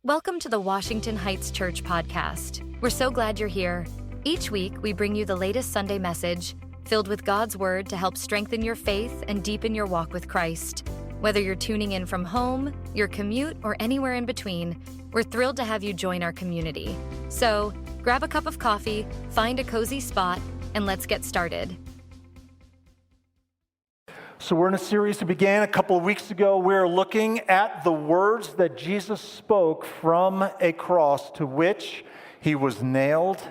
Welcome to the Washington Heights Church Podcast. We're so glad you're here. Each week, we bring you the latest Sunday message filled with God's Word to help strengthen your faith and deepen your walk with Christ. Whether you're tuning in from home, your commute, or anywhere in between, we're thrilled to have you join our community. So, grab a cup of coffee, find a cozy spot, and let's get started. So we're in a series that began a couple of weeks ago. We're looking at the words that Jesus spoke from a cross to which he was nailed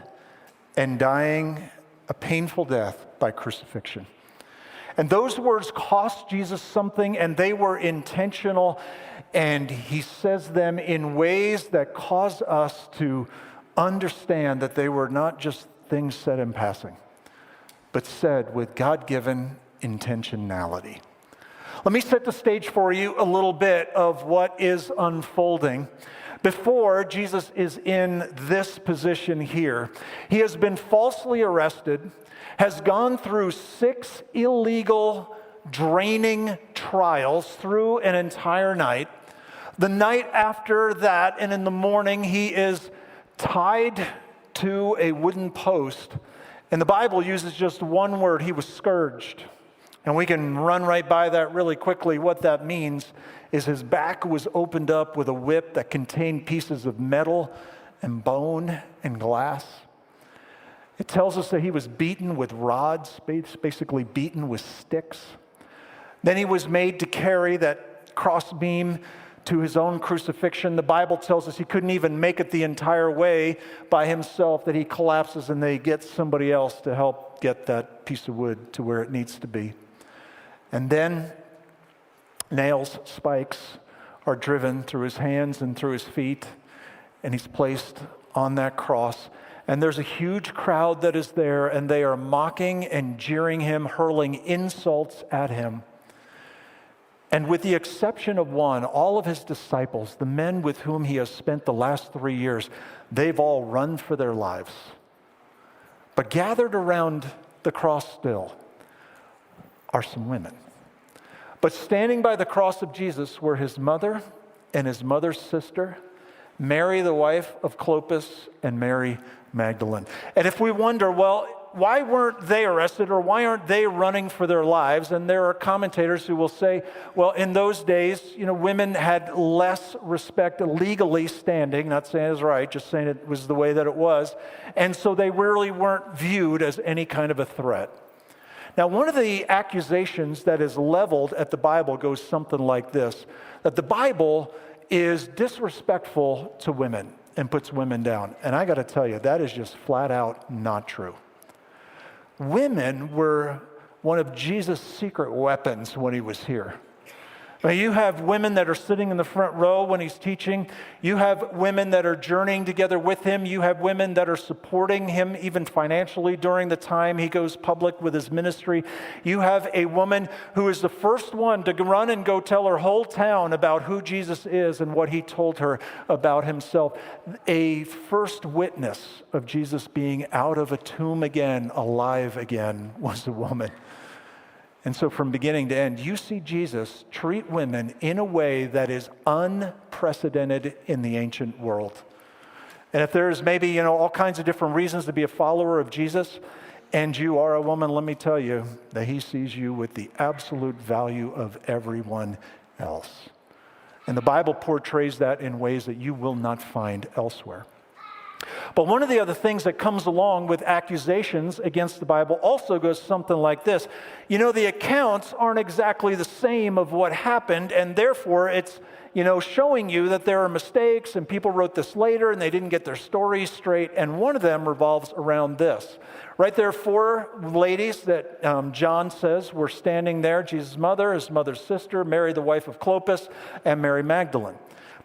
and dying a painful death by crucifixion. And those words cost Jesus something, and they were intentional, and he says them in ways that cause us to understand that they were not just things said in passing, but said with God-given intentionality. Let me set the stage for you a little bit of what is unfolding. Before Jesus is in this position here, he has been falsely arrested, has gone through 6 illegal, draining trials through an entire night. The night after that, and in the morning, he is tied to a wooden post. And the Bible uses just one word: he was scourged. And we can run right by that really quickly. What that means is his back was opened up with a whip that contained pieces of metal and bone and glass. It tells us that he was beaten with rods, basically beaten with sticks. Then he was made to carry that crossbeam to his own crucifixion. The Bible tells us he couldn't even make it the entire way by himself, that he collapses and they get somebody else to help get that piece of wood to where it needs to be. And then nails, spikes, are driven through his hands and through his feet, and he's placed on that cross. And there's a huge crowd that is there, and they are mocking and jeering him, hurling insults at him. And with the exception of one, all of his disciples, the men with whom he has spent the last 3 years, they've all run for their lives. But gathered around the cross still are some women. But standing by the cross of Jesus were his mother and his mother's sister, Mary, the wife of Clopas, and Mary Magdalene. And if we wonder, well, why weren't they arrested, or why aren't they running for their lives? And there are commentators who will say, well, in those days, women had less respect legally standing. Not saying it's right, just saying it was the way that it was. And so they really weren't viewed as any kind of a threat. Now, one of the accusations that is leveled at the Bible goes something like this: that the Bible is disrespectful to women and puts women down. And I got to tell you, that is just flat out not true. Women were one of Jesus' secret weapons when he was here. Now, you have women that are sitting in the front row when he's teaching. You have women that are journeying together with him. You have women that are supporting him even financially during the time he goes public with his ministry. You have a woman who is the first one to run and go tell her whole town about who Jesus is and what he told her about himself. A first witness of Jesus being out of a tomb again, alive again, was a woman. And so from beginning to end, you see Jesus treat women in a way that is unprecedented in the ancient world. And if there's maybe, all kinds of different reasons to be a follower of Jesus, and you are a woman, let me tell you that he sees you with the absolute value of everyone else. And the Bible portrays that in ways that you will not find elsewhere. But one of the other things that comes along with accusations against the Bible also goes something like this. The accounts aren't exactly the same of what happened, and therefore it's, showing you that there are mistakes, and people wrote this later, and they didn't get their stories straight, and one of them revolves around this. Right there are 4 ladies that John says were standing there: Jesus' mother, his mother's sister, Mary, the wife of Clopas, and Mary Magdalene.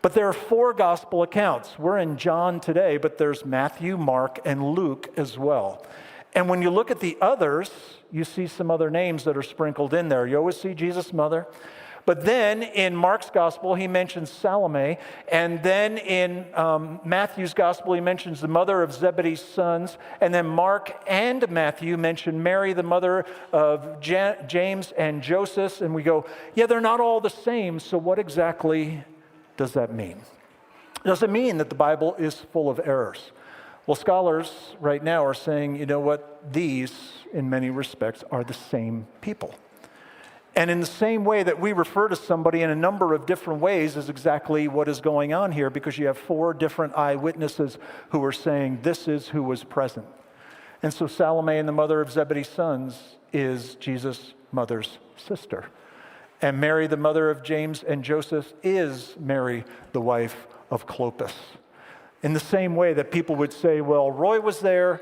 But there are 4 gospel accounts. We're in John today, but there's Matthew, Mark, and Luke as well. And when you look at the others, you see some other names that are sprinkled in there. You always see Jesus' mother. But then in Mark's gospel, he mentions Salome. And then in Matthew's gospel, he mentions the mother of Zebedee's sons. And then Mark and Matthew mention Mary, the mother of James and Joseph. And we go, yeah, they're not all the same. So what exactly does that mean? Doesn't mean that the Bible is full of errors. Well, scholars right now are saying, you know what, these, in many respects, are the same people. And in the same way that we refer to somebody in a number of different ways is exactly what is going on here, because you have 4 different eyewitnesses who are saying this is who was present. And so Salome, and the mother of Zebedee's sons, is Jesus' mother's sister. And Mary, the mother of James and Joseph, is Mary, the wife of Clopas. In the same way that people would say, well, Roy was there,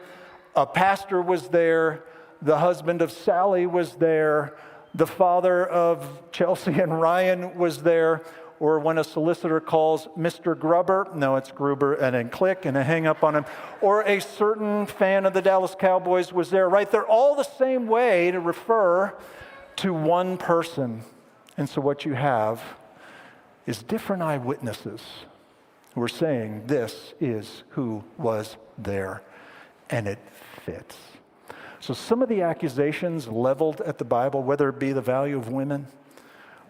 a pastor was there, the husband of Sally was there, the father of Chelsea and Ryan was there, or when a solicitor calls Mr. Grubber, no, it's Gruber, and then click, and a hang up on him, or a certain fan of the Dallas Cowboys was there, right? They're all the same way to refer to one person. And so what you have is different eyewitnesses who are saying this is who was there, and it fits. So some of the accusations leveled at the Bible, whether it be the value of women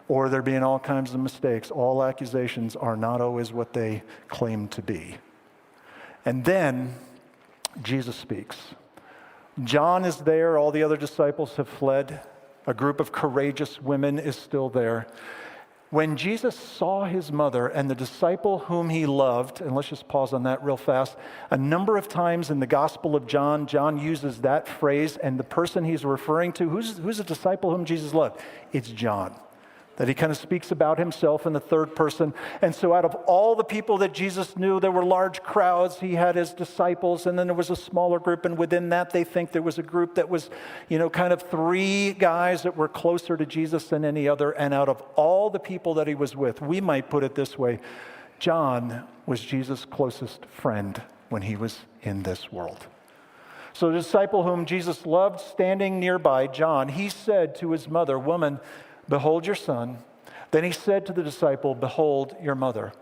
or there being all kinds of mistakes, all accusations are not always what they claim to be. And then Jesus speaks. John is there. All the other disciples have fled. A group of courageous women is still there. When Jesus saw his mother and the disciple whom he loved, and let's just pause on that real fast, a number of times in the Gospel of John, John uses that phrase, and the person he's referring to, who's a disciple whom Jesus loved? It's John. That he kind of speaks about himself in the third person. And so out of all the people that Jesus knew, there were large crowds. He had his disciples, and then there was a smaller group, and within that they think there was a group that was, kind of 3 guys that were closer to Jesus than any other. And out of all the people that he was with, we might put it this way, John was Jesus' closest friend when he was in this world. So the disciple whom Jesus loved, standing nearby, John, he said to his mother, "Woman, behold your son." Then he said to the disciple, "Behold your mother."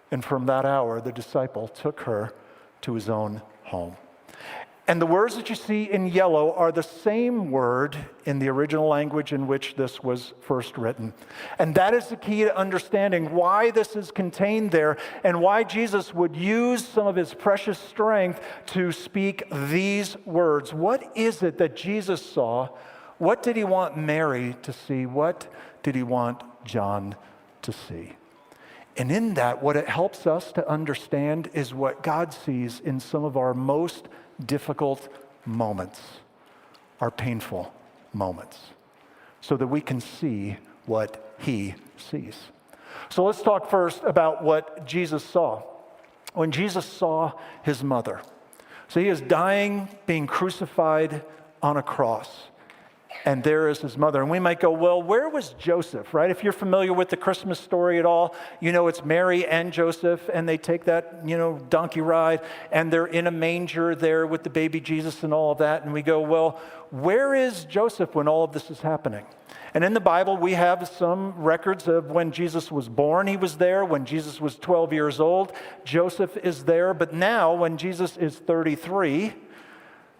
And from that hour, the disciple took her to his own home. And the words that you see in yellow are the same word in the original language in which this was first written. And that is the key to understanding why this is contained there and why Jesus would use some of his precious strength to speak these words. What is it that Jesus saw? What did he want Mary to see? What did he want John to see? And in that, what it helps us to understand is what God sees in some of our most difficult moments, our painful moments, so that we can see what he sees. So let's talk first about what Jesus saw. When Jesus saw his mother, so he is dying, being crucified on a cross. And there is his mother. And we might go, well, where was Joseph, right? If you're familiar with the Christmas story at all, it's Mary and Joseph, and they take that, donkey ride, and they're in a manger there with the baby Jesus and all of that. And we go, well, where is Joseph when all of this is happening? And in the Bible, we have some records of when Jesus was born, he was there. When Jesus was 12 years old, Joseph is there. But now, when Jesus is 33,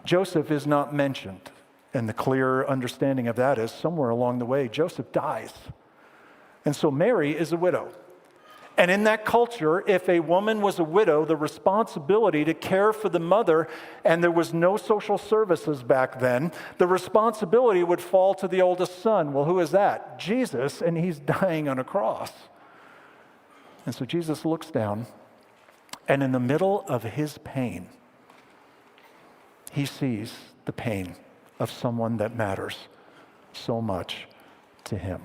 Joseph is not mentioned. And the clear understanding of that is somewhere along the way, Joseph dies. And so Mary is a widow. And in that culture, if a woman was a widow, the responsibility to care for the mother, and there was no social services back then, the responsibility would fall to the oldest son. Well, who is that? Jesus, and he's dying on a cross. And so Jesus looks down, and in the middle of his pain, he sees the pain of someone that matters so much to him.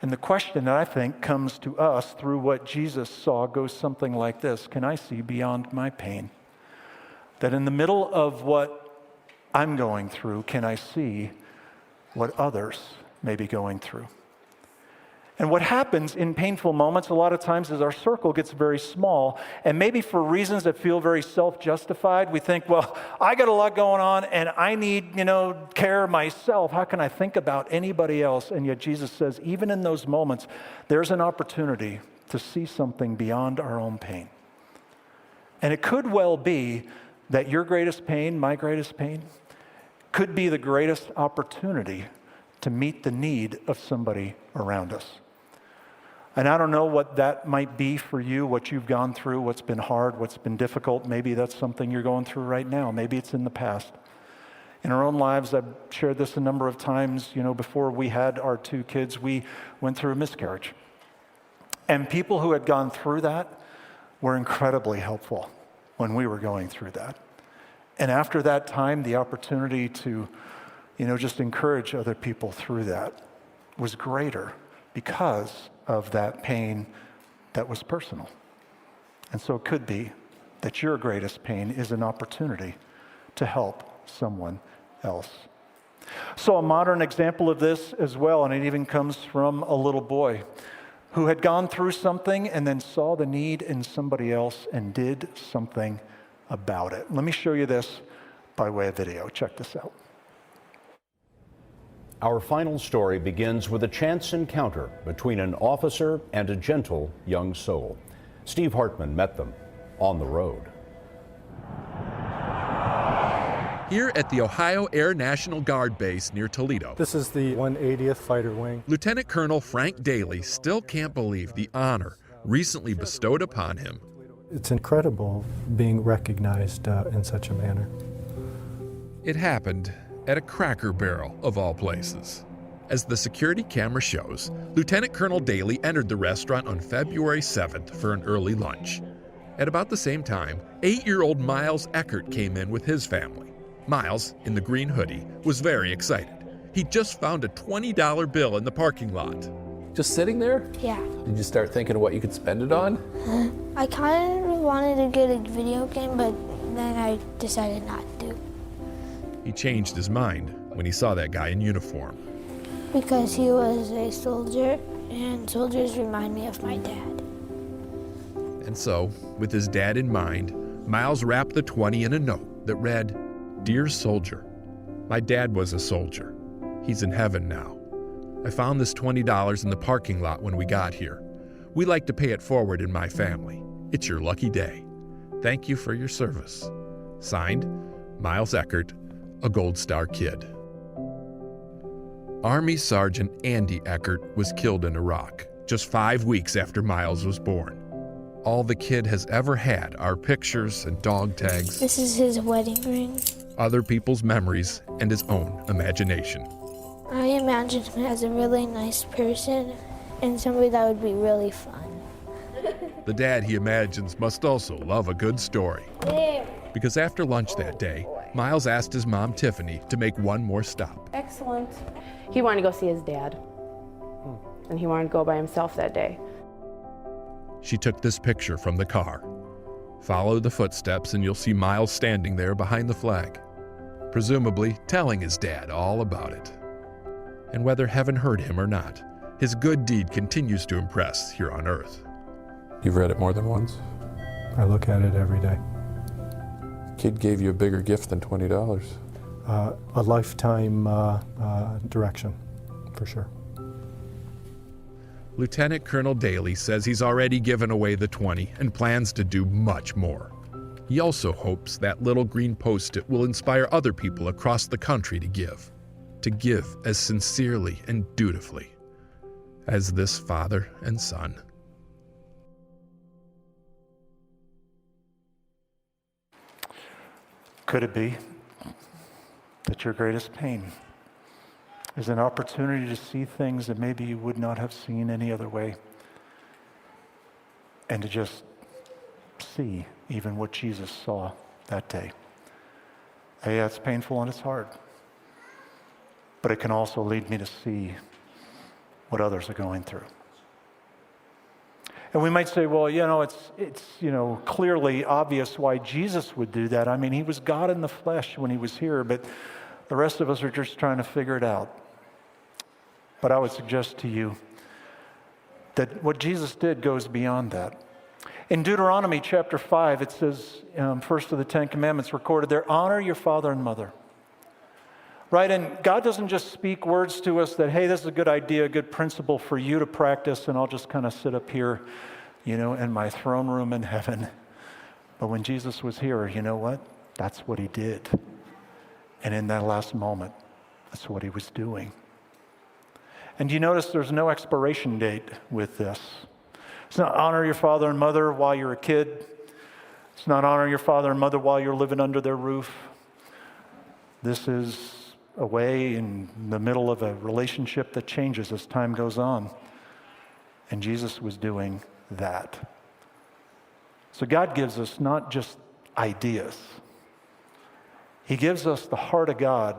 And the question that I think comes to us through what Jesus saw goes something like this: can I see beyond my pain? That in the middle of what I'm going through, can I see what others may be going through? And what happens in painful moments a lot of times is our circle gets very small, and maybe for reasons that feel very self-justified, we think, well, I got a lot going on and I need, care myself. How can I think about anybody else? And yet Jesus says, even in those moments, there's an opportunity to see something beyond our own pain. And it could well be that your greatest pain, my greatest pain, could be the greatest opportunity to meet the need of somebody around us. And I don't know what that might be for you, what you've gone through, what's been hard, what's been difficult. Maybe that's something you're going through right now. Maybe it's in the past. In our own lives, I've shared this a number of times. Before we had our 2 kids, we went through a miscarriage. And people who had gone through that were incredibly helpful when we were going through that. And after that time, the opportunity to, just encourage other people through that was greater because of that pain that was personal. And so it could be that your greatest pain is an opportunity to help someone else. So a modern example of this as well, and it even comes from a little boy who had gone through something and then saw the need in somebody else and did something about it. Let me show you this by way of video. Check this out. Our final story begins with a chance encounter between an officer and a gentle young soul. Steve Hartman met them on the road. Here at the Ohio Air National Guard Base near Toledo. This is the 180th Fighter Wing. Lieutenant Colonel Frank Daly still can't believe the honor recently bestowed upon him. It's incredible being recognized in such a manner. It happened at a Cracker Barrel, of all places. As the security camera shows, Lieutenant Colonel Daly entered the restaurant on February 7th for an early lunch. At about the same time, 8-year-old Miles Eckert came in with his family. Miles, in the green hoodie, was very excited. He just found a $20 bill in the parking lot. Just sitting there? Yeah. Did you start thinking of what you could spend it on? I kind of wanted to get a video game, but then I decided not to. He changed his mind when he saw that guy in uniform. Because he was a soldier, and soldiers remind me of my dad. And so, with his dad in mind, Miles wrapped the 20 in a note that read, "Dear soldier, my dad was a soldier. He's in heaven now. I found this $20 in the parking lot when we got here. We like to pay it forward in my family. It's your lucky day. Thank you for your service. Signed, Miles Eckert, a Gold Star kid." Army Sergeant Andy Eckert was killed in Iraq just 5 weeks after Miles was born. All the kid has ever had are pictures and dog tags. This is his wedding ring. Other people's memories and his own imagination. I imagined him as a really nice person and somebody that would be really fun. The dad he imagines must also love a good story. Because after lunch that day, Miles asked his mom, Tiffany, to make one more stop. Excellent. He wanted to go see his dad, and he wanted to go by himself that day. She took this picture from the car. Follow the footsteps and you'll see Miles standing there behind the flag, presumably telling his dad all about it. And whether heaven heard him or not, his good deed continues to impress here on earth. You've read it more than once? I look at it every day. Kid gave you a bigger gift than $20. A lifetime direction, for sure. Lieutenant Colonel Daly says he's already given away the 20 and plans to do much more. He also hopes that little green post-it will inspire other people across the country to give as sincerely and dutifully as this father and son. Could it be that your greatest pain is an opportunity to see things that maybe you would not have seen any other way, and to just see even what Jesus saw that day? Yeah, it's painful and it's hard, but it can also lead me to see what others are going through. And we might say, well, it's clearly obvious why Jesus would do that. I mean, he was God in the flesh when he was here, but the rest of us are just trying to figure it out. But I would suggest to you that what Jesus did goes beyond that. In Deuteronomy chapter 5, it says, first of the 10 Commandments recorded there, honor your father and mother. Right, and God doesn't just speak words to us that, hey, this is a good idea, a good principle for you to practice, and I'll just kind of sit up here, in my throne room in heaven. But when Jesus was here, you know what? That's what he did. And in that last moment, that's what he was doing. And you notice there's no expiration date with this. It's not honor your father and mother while you're a kid. It's not honor your father and mother while you're living under their roof. This is a way in the middle of a relationship that changes as time goes on. And Jesus was doing that. So God gives us not just ideas. He gives us the heart of God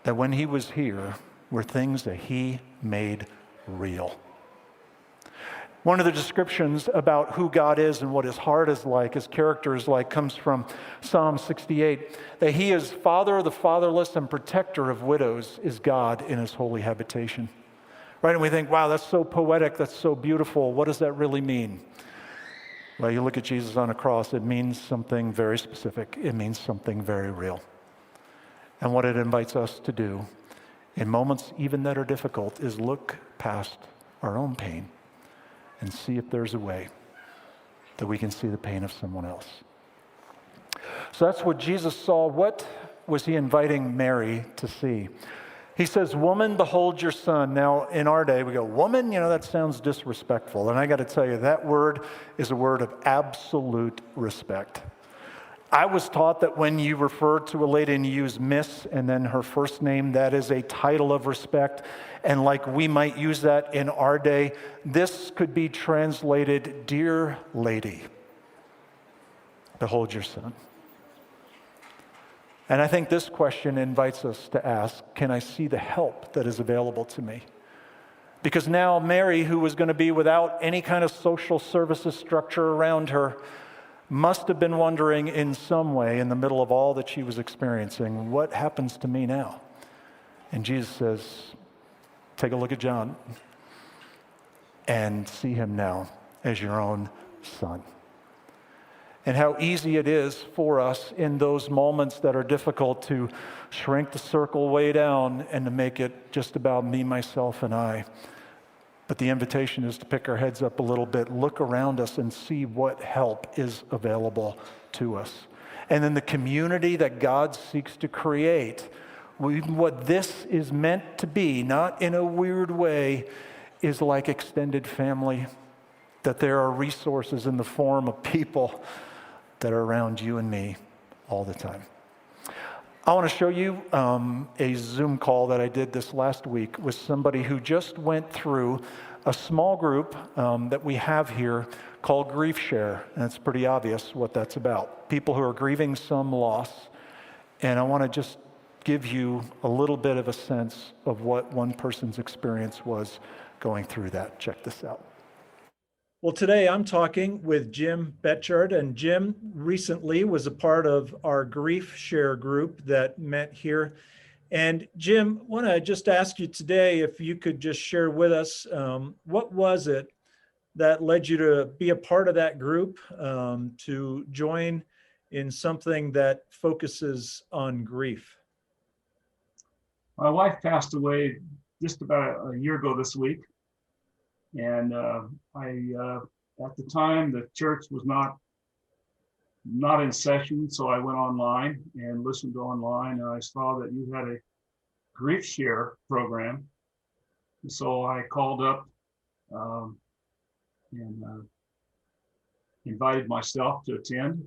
that when he was here were things that he made real. One of the descriptions about who God is and what his heart is like, his character is like, comes from Psalm 68, that he is Father of the fatherless and protector of widows is God in his holy habitation. Right? And we think, wow, that's so poetic, that's so beautiful. What does that really mean? Well, you look at Jesus on a cross, it means something very specific. It means something very real. And what it invites us to do in moments even that are difficult is look past our own pain and see if there's a way that we can see the pain of someone else. So that's what Jesus saw. What was he inviting Mary to see? He says, "Woman, behold your son." Now, in our day, we go, "Woman," that sounds disrespectful. And I got to tell you, that word is a word of absolute respect. I was taught that when you refer to a lady and you use Miss and then her first name, that is a title of respect. And like we might use that in our day, this could be translated, "Dear lady, behold your son." And I think this question invites us to ask, can I see the help that is available to me? Because now Mary, who was going to be without any kind of social services structure around her, must have been wondering in some way, in the middle of all that she was experiencing, what happens to me now? And Jesus says, take a look at John and see him now as your own son. And how easy it is for us in those moments that are difficult to shrink the circle way down and to make it just about me, myself, and I. But the invitation is to pick our heads up a little bit, look around us and see what help is available to us. And then the community that God seeks to create, what this is meant to be, not in a weird way, is like extended family, that there are resources in the form of people that are around you and me all the time. I want to show you a Zoom call that I did this last week with somebody who just went through a small group that we have here called Grief Share. And it's pretty obvious what that's about. People who are grieving some loss. And I want to just give you a little bit of a sense of what one person's experience was going through that. Check this out. Well, today I'm talking with Jim Betchard, and Jim recently was a part of our Grief Share group that met here. And Jim, I want to just ask you today if you could just share with us, what was it that led you to be a part of that group, to join in something that focuses on grief? My wife passed away just about a year ago this week. And at the time, the church was not in session, so I went online and listened online, and I saw that you had a Grief Share program. So I called up and invited myself to attend.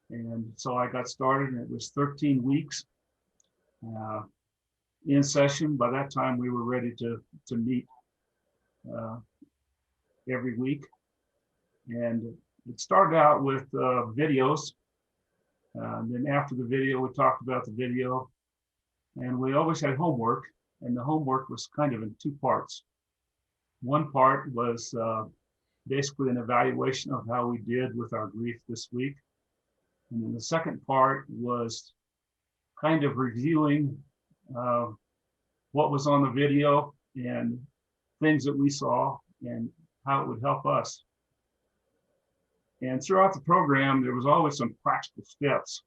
And so I got started, and it was 13 weeks in session. By that time, we were ready to meet every week. And it started out with videos. Then after the video, we talked about the video. And we always had homework. And the homework was kind of in two parts. One part was basically an evaluation of how we did with our grief this week. And then the second part was kind of reviewing what was on the video and things that we saw and how it would help us. And throughout the program, there was always some practical steps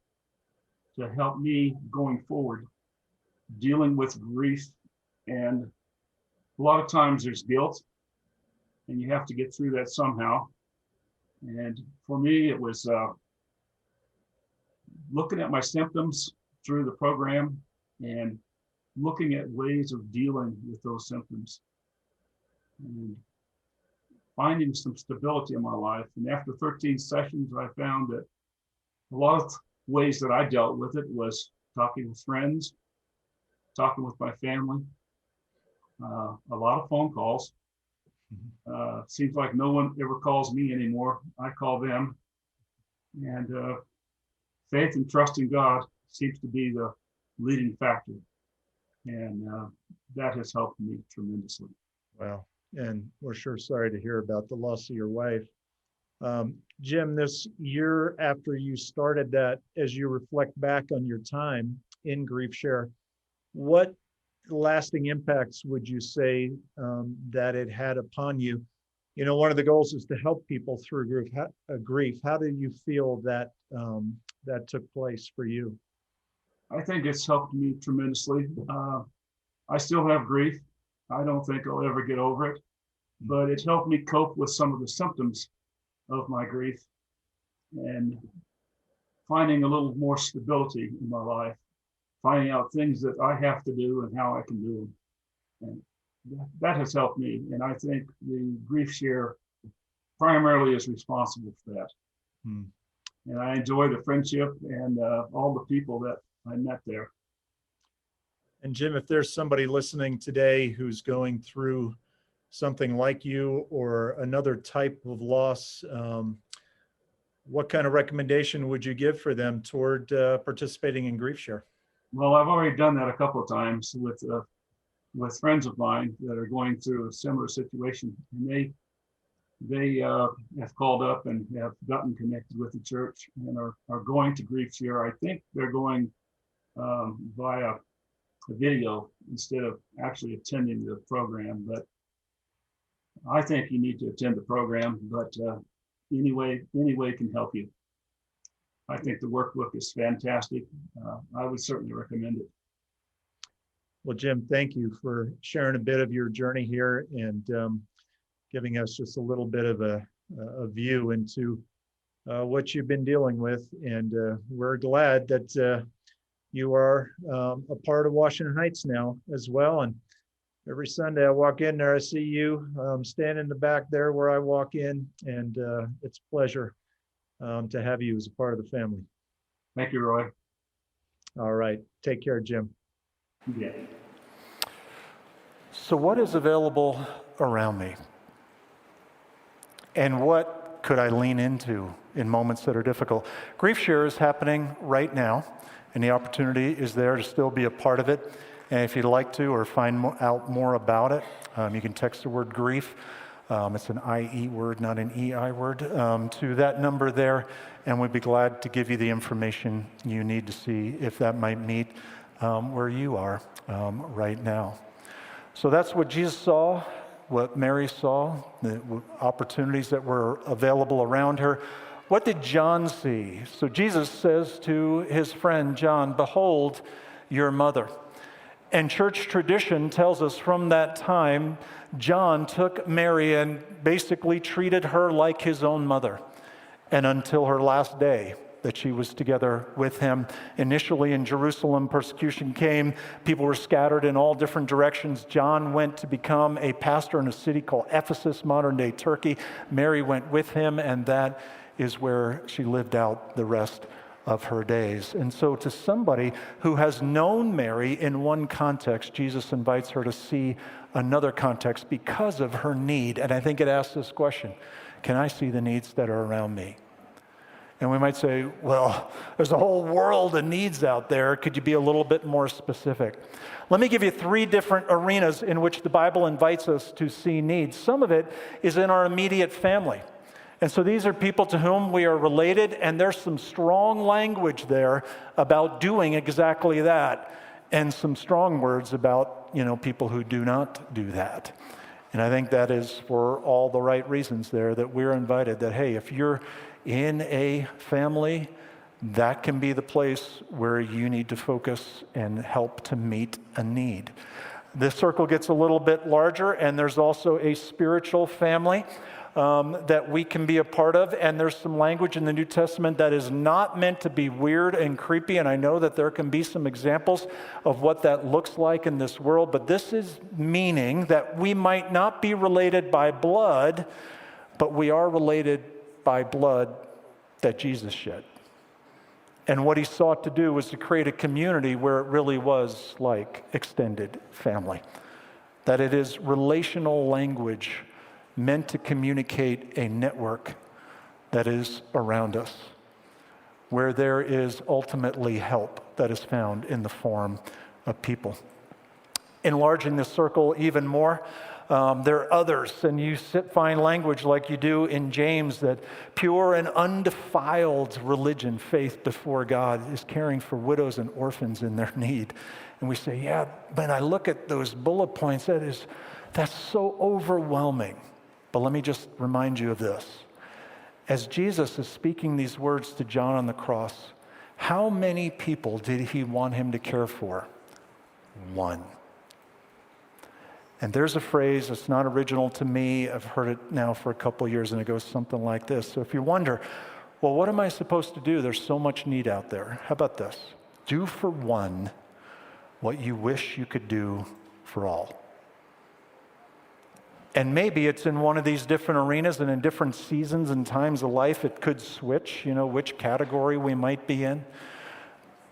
to help me going forward, dealing with grief. And a lot of times there's guilt, and you have to get through that somehow. And for me, it was looking at my symptoms through the program and looking at ways of dealing with those symptoms and finding some stability in my life. And after 13 sessions, I found that a lot of ways that I dealt with it was talking with friends, talking with my family, a lot of phone calls. Seems like no one ever calls me anymore. I call them. And faith and trust in God seems to be the leading factor. And that has helped me tremendously. Wow. And we're sure sorry to hear about the loss of your wife. Jim, this year after you started that, as you reflect back on your time in Grief Share, what lasting impacts would you say that it had upon you? You know, one of the goals is to help people through grief. How do you feel that that took place for you? I think it's helped me tremendously. I still have grief. I don't think I'll ever get over it, but it's helped me cope with some of the symptoms of my grief and finding a little more stability in my life, finding out things that I have to do and how I can do them. And that has helped me. And I think the Grief Share primarily is responsible for that. And I enjoy the friendship and all the people that I met there. And Jim, if there's somebody listening today who's going through something like you or another type of loss, what kind of recommendation would you give for them toward participating in Grief Share? Well, I've already done that a couple of times with friends of mine that are going through a similar situation. And they have called up and have gotten connected with the church and are going to Grief Share. I think they're going via a video instead of actually attending the program. But I think you need to attend the program, but any way can help you. I think the workbook is fantastic. I would certainly recommend it. Well, Jim, thank you for sharing a bit of your journey here and giving us just a little bit of a view into what you've been dealing with. And we're glad that you are a part of Washington Heights now as well. And every Sunday I walk in there, I see you stand in the back there where I walk in, and it's a pleasure to have you as a part of the family. Thank you, Roy. All right. Take care, Jim. Yeah. So what is available around me? And what could I lean into in moments that are difficult? Grief Share is happening right now, and the opportunity is there to still be a part of it. And if you'd like to or find out more about it, you can text the word grief. It's an IE word, not an EI word, to that number there. And we'd be glad to give you the information you need to see if that might meet where you are right now. So that's what Jesus saw, what Mary saw, the opportunities that were available around her. What did John see? So Jesus says to his friend John, "Behold your mother." And church tradition tells us from that time, John took Mary and basically treated her like his own mother. And until her last day that she was together with him. Initially in Jerusalem, persecution came. People were scattered in all different directions. John went to become a pastor in a city called Ephesus, modern-day Turkey. Mary went with him, and that is where she lived out the rest of her days. And so to somebody who has known Mary in one context, Jesus invites her to see another context because of her need. And I think it asks this question: can I see the needs that are around me? And we might say, well, there's a whole world of needs out there. Could you be a little bit more specific? Let me give you 3 different arenas in which the Bible invites us to see needs. Some of it is in our immediate family. And so these are people to whom we are related, and there's some strong language there about doing exactly that, and some strong words about, people who do not do that. And I think that is for all the right reasons there that we're invited, that, hey, if you're in a family, that can be the place where you need to focus and help to meet a need. This circle gets a little bit larger, and there's also a spiritual family. that we can be a part of. And there's some language in the New Testament that is not meant to be weird and creepy. And I know that there can be some examples of what that looks like in this world. But this is meaning that we might not be related by blood, but we are related by blood that Jesus shed. And what he sought to do was to create a community where it really was like extended family. That it is relational language meant to communicate a network that is around us, where there is ultimately help that is found in the form of people. Enlarging the circle even more, there are others, and you find language like you do in James, that pure and undefiled religion, faith before God, is caring for widows and orphans in their need. And we say, yeah, when I look at those bullet points, that's so overwhelming. But let me just remind you of this. As Jesus is speaking these words to John on the cross, how many people did he want him to care for? One. And there's a phrase that's not original to me. I've heard it now for a couple years, and it goes something like this. So if you wonder, well, what am I supposed to do? There's so much need out there. How about this? Do for one what you wish you could do for all. And maybe it's in one of these different arenas, and in different seasons and times of life, it could switch, which category we might be in.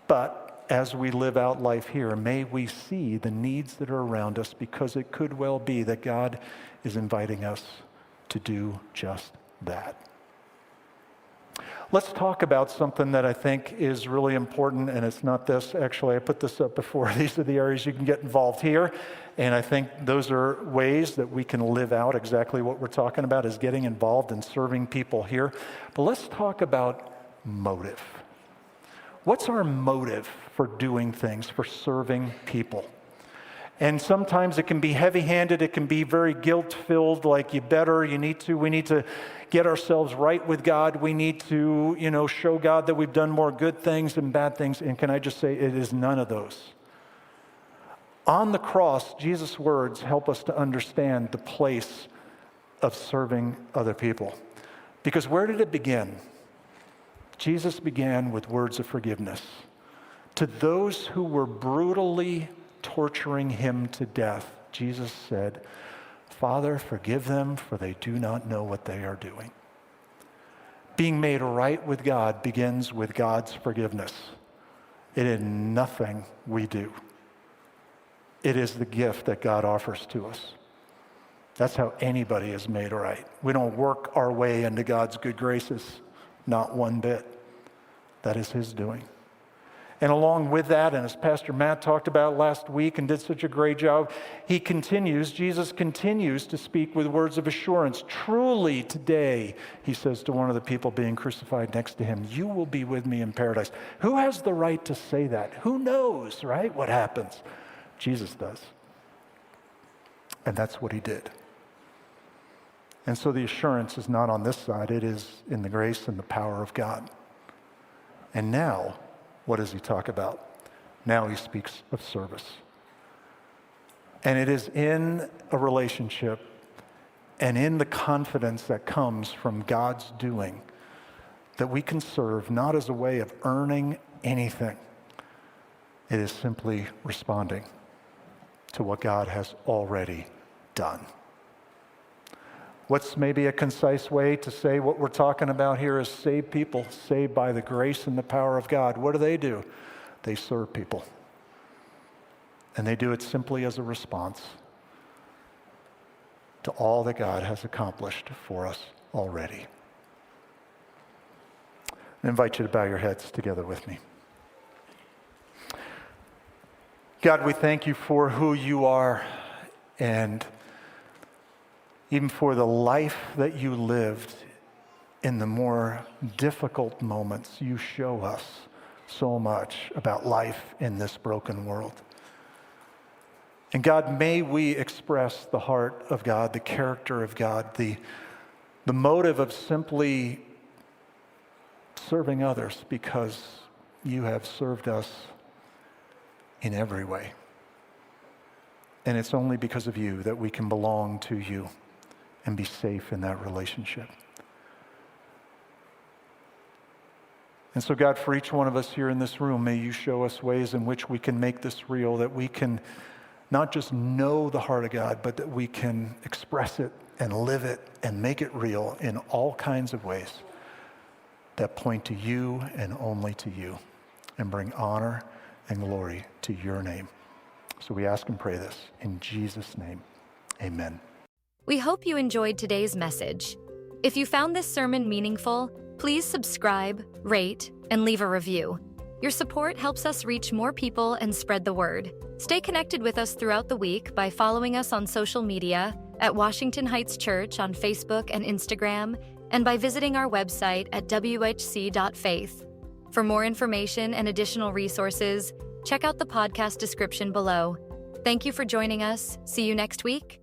But as we live out life here, may we see the needs that are around us, because it could well be that God is inviting us to do just that. Let's talk about something that I think is really important, and it's not this. Actually, I put this up before. These are the areas you can get involved here, and I think those are ways that we can live out exactly what we're talking about, is getting involved and serving people here. But let's talk about motive. What's our motive for doing things, for serving people? And sometimes it can be heavy-handed, it can be very guilt-filled, like we need to get ourselves right with God. We need to, show God that we've done more good things than bad things. And can I just say, it is none of those. On the cross, Jesus' words help us to understand the place of serving other people. Because where did it begin? Jesus began with words of forgiveness. To those who were brutally torturing him to death, Jesus said, "Father, forgive them, for they do not know what they are doing." Being made right with God begins with God's forgiveness. It is nothing we do. It is the gift that God offers to us. That's how anybody is made right. We don't work our way into God's good graces. Not one bit. That is his doing. And along with that, and as Pastor Matt talked about last week and did such a great job, Jesus continues to speak with words of assurance. Truly today, he says to one of the people being crucified next to him, you will be with me in paradise. Who has the right to say that? Who knows, right, what happens? Jesus does. And that's what he did. And so the assurance is not on this side. It is in the grace and the power of God. And now, what does he talk about? Now he speaks of service. And it is in a relationship and in the confidence that comes from God's doing that we can serve not as a way of earning anything. It is simply responding to what God has already done. What's maybe a concise way to say what we're talking about here is save people, saved by the grace and the power of God. What do? They serve people. And they do it simply as a response to all that God has accomplished for us already. I invite you to bow your heads together with me. God, we thank you for who you are, and even for the life that you lived in the more difficult moments. You show us so much about life in this broken world. And God, may we express the heart of God, the character of God, the motive of simply serving others because you have served us in every way. And it's only because of you that we can belong to you and be safe in that relationship. And so, God, for each one of us here in this room, may you show us ways in which we can make this real, that we can not just know the heart of God, but that we can express it and live it and make it real in all kinds of ways that point to you and only to you and bring honor and glory to your name. So we ask and pray this in Jesus' name. Amen. We hope you enjoyed today's message. If you found this sermon meaningful, please subscribe, rate, and leave a review. Your support helps us reach more people and spread the word. Stay connected with us throughout the week by following us on social media at Washington Heights Church on Facebook and Instagram, and by visiting our website at whc.faith. For more information and additional resources, check out the podcast description below. Thank you for joining us. See you next week.